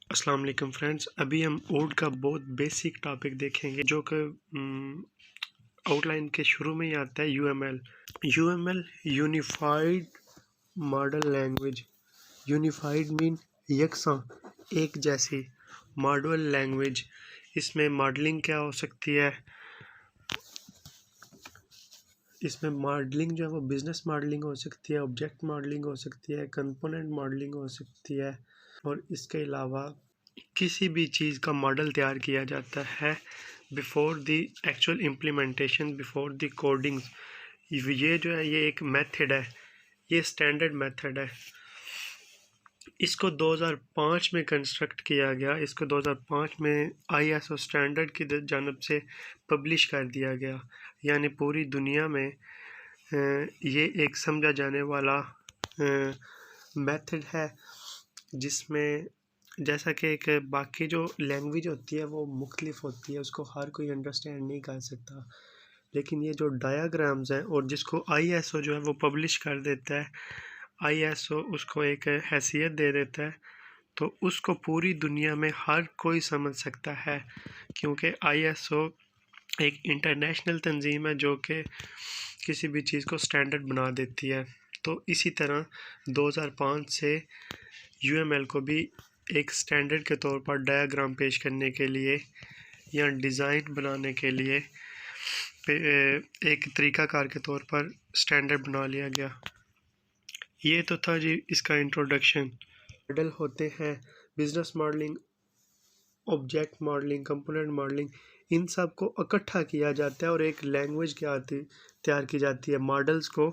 अस्सलाम वालेकुम फ्रेंड्स, अभी हम ओड का बहुत बेसिक टॉपिक देखेंगे जो कि आउटलाइन के शुरू में ही आता है। UML unified model language. Unified mean यकसा, एक जैसी। मॉडल लैंग्वेज, इसमें मॉडलिंग क्या हो सकती है? इसमें मॉडलिंग जो है वो बिजनेस मॉडलिंग हो सकती है, ऑब्जेक्ट मॉडलिंग हो सकती है, कंपोनेंट मॉडलिंग हो सकती है, और इसके अलावा किसी भी चीज़ का मॉडल तैयार किया जाता है before the actual implementation, before the coding. ये जो है ये एक मेथड है, ये स्टैंडर्ड मेथड है। इसको 2005 में कंस्ट्रक्ट किया गया। इसको 2005 में आईएसओ स्टैंडर्ड की जानब से पब्लिश कर दिया गया। यानी पूरी दुनिया में ये एक समझा जाने वाला मेथड है, जिसमें जैसा कि एक बाकी जो लैंग्वेज होती है वो मुख्तलिफ होती है, उसको हर कोई अंडरस्टैंड नहीं कर सकता। लेकिन ये जो डायाग्राम्स हैं, और जिसको आईएसओ जो है वो पब्लिश कर देता है, आईएसओ उसको एक हैसियत दे देता है, तो उसको पूरी दुनिया में हर कोई समझ सकता है, क्योंकि आईएसओ एक इंटरनेशनल तंजीम है जो कि किसी भी चीज़ को स्टैंडर्ड बना देती है। तो इसी तरह 2005 से यूएमएल को भी एक स्टैंडर्ड के तौर पर डायग्राम पेश करने के लिए या डिज़ाइन बनाने के लिए एक तरीक़ाकार के तौर पर स्टैंडर्ड बना लिया गया। ये तो था जी इसका इंट्रोडक्शन। मॉडल होते हैं business modelling, object modelling, component modelling, इन सब को इकट्ठा किया जाता है और एक लैंग्वेज तैयार की जाती है मॉडल्स को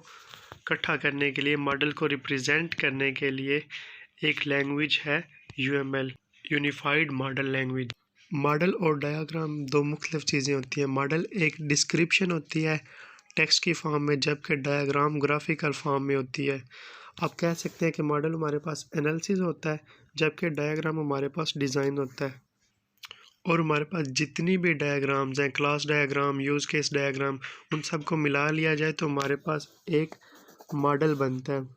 इकट्ठा करने के लिए, मॉडल को रिप्रेजेंट करने के लिए एक लैंग्वेज है UML, unified model language. Model और डायग्राम दो मुख्तलिफ चीज़ें होती हैं। मॉडल एक डिस्क्रिप्शन होती है टेक्स्ट की फॉर्म में, जबकि डायग्राम ग्राफिकल फॉर्म में होती है। आप कह सकते हैं कि मॉडल हमारे पास एनालिसिस होता है, जबकि डायग्राम हमारे पास डिज़ाइन होता है। और हमारे पास जितनी भी डायग्राम्स हैं, class diagram, use case diagram, उन सबको मिला लिया जाए तो हमारे पास एक मॉडल बनता है।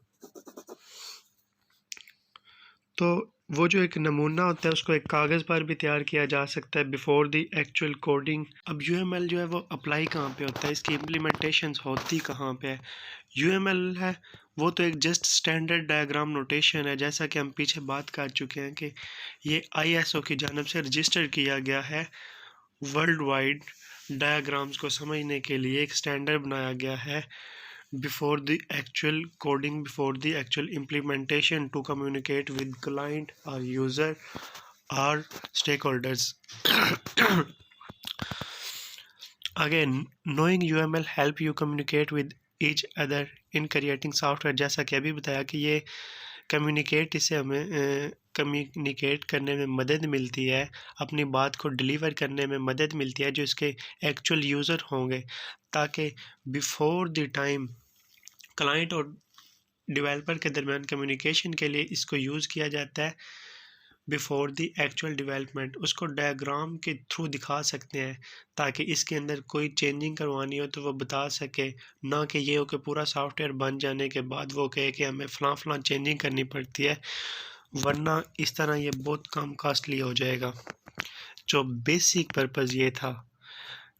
तो वो जो एक नमूना होता है उसको एक कागज़ पर भी तैयार किया जा सकता है बिफोर द एक्चुअल कोडिंग। अब यूएमएल जो है वो अप्लाई कहाँ पे होता है, इसकी इम्प्लीमेंटेशंस होती कहाँ पे है? यूएमएल है वो तो एक जस्ट स्टैंडर्ड डायग्राम नोटेशन है, जैसा कि हम पीछे बात कर चुके हैं कि ये आईएसओ की जानब से रजिस्टर किया गया है। वर्ल्ड वाइड डायग्राम्स को समझने के लिए एक स्टैंडर्ड बनाया गया है before the actual coding, before the actual implementation, to communicate with client or user or stakeholders. Again, knowing UML help you communicate with each other in creating software। जैसा कि अभी बताया कि ये कम्युनिकेट, इससे हमें कम्युनिकेट करने में मदद मिलती है, अपनी बात को डिलीवर करने में मदद मिलती है जो इसके एक्चुअल यूज़र होंगे, ताकि बिफोर द टाइम क्लाइंट और डेवलपर के दरमियान कम्युनिकेशन के लिए इसको यूज़ किया जाता है। बिफोर द एक्चुअल डेवलपमेंट उसको डायग्राम के थ्रू दिखा सकते हैं, ताकि इसके अंदर कोई चेंजिंग करवानी हो तो वो बता सके, ना कि ये हो कि पूरा सॉफ्टवेयर बन जाने के बाद वो कहे कि हमें फ़लाँ चेंजिंग करनी पड़ती है, वरना इस तरह ये बहुत कम कॉस्टली हो जाएगा। जो बेसिक पर्पज़ ये था,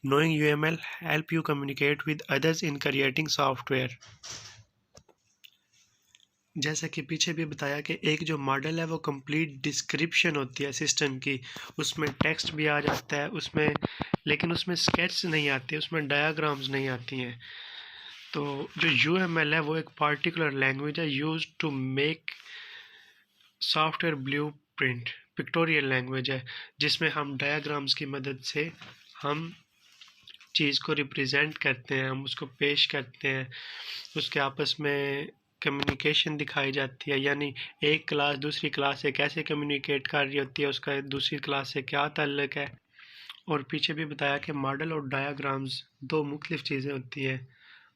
knowing UML help you communicate with others in creating software। जैसा कि पीछे भी बताया कि एक जो मॉडल है वो कंप्लीट डिस्क्रिप्शन होती है सिस्टम की, उसमें टेक्स्ट भी आ जाता है उसमें, लेकिन उसमें स्केच नहीं आती, उसमें डायग्राम्स नहीं आती हैं। तो जो यूएमएल है वो एक पार्टिकुलर लैंग्वेज है use to make software blueprint, pictorial language है, जिसमें हम डायग्राम्स की मदद से हम चीज़ को रिप्रेजेंट करते हैं, हम उसको पेश करते हैं, उसके आपस में कम्युनिकेशन दिखाई जाती है, यानी एक क्लास दूसरी क्लास से कैसे कम्युनिकेट कर रही होती है, उसका दूसरी क्लास से क्या ताल्लुक है। और पीछे भी बताया कि मॉडल और डायग्राम्स दो मुख्तलिफ चीज़ें होती हैं।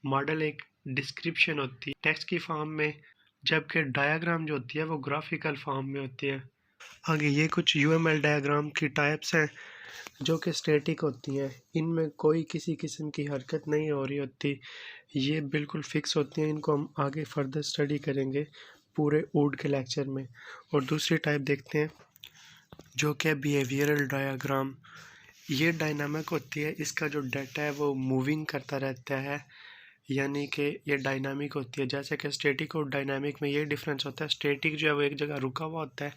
मॉडल एक डिस्क्रिप्शन होती है टेक्स्ट की फॉर्म में, जबकि डायग्राम जो होती है वो ग्राफिकल फॉर्म में होती है। आगे ये कुछ यूएमएल डायग्राम की टाइप्स हैं जो कि स्टैटिक होती हैं, इनमें कोई किसी किस्म की हरकत नहीं हो रही होती, ये बिल्कुल फिक्स होती हैं। इनको हम आगे फर्दर स्टडी करेंगे पूरे ओड के लेक्चर में। और दूसरी टाइप देखते हैं जो कि बिहेवियरल डायग्राम। ये डायनामिक होती है, इसका जो डाटा है वो मूविंग करता रहता है, यानी कि ये डायनामिक होती है। जैसे कि स्टैटिक और डायनामिक में ये डिफरेंस होता है, स्टैटिक जो है वो एक जगह रुका हुआ होता है,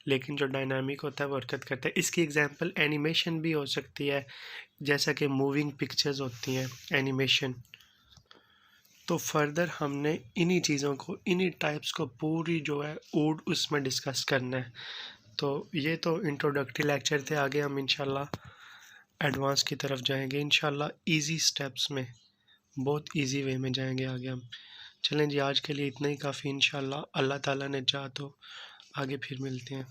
लेकिन जो डायनामिक होता है वो हरकत करता है। इसकी एग्जांपल एनिमेशन भी हो सकती है, जैसा कि मूविंग पिक्चर्स होती हैं एनिमेशन। तो फर्दर हमने इन्हीं चीज़ों को, इन्हीं टाइप्स को पूरी जो है ऊड उसमें डिस्कस करना है। तो ये तो इंट्रोडक्टरी लेक्चर थे, आगे हम इंशाल्लाह एडवांस की तरफ जाएंगे, इंशाल्लाह इजी स्टेप्स में, बहुत इजी वे में जाएंगे आगे हम। चलें जी, आज के लिए इतना ही काफ़ी। इंशाल्लाह अल्लाह ताला ने चाहा तो आगे फिर मिलते हैं।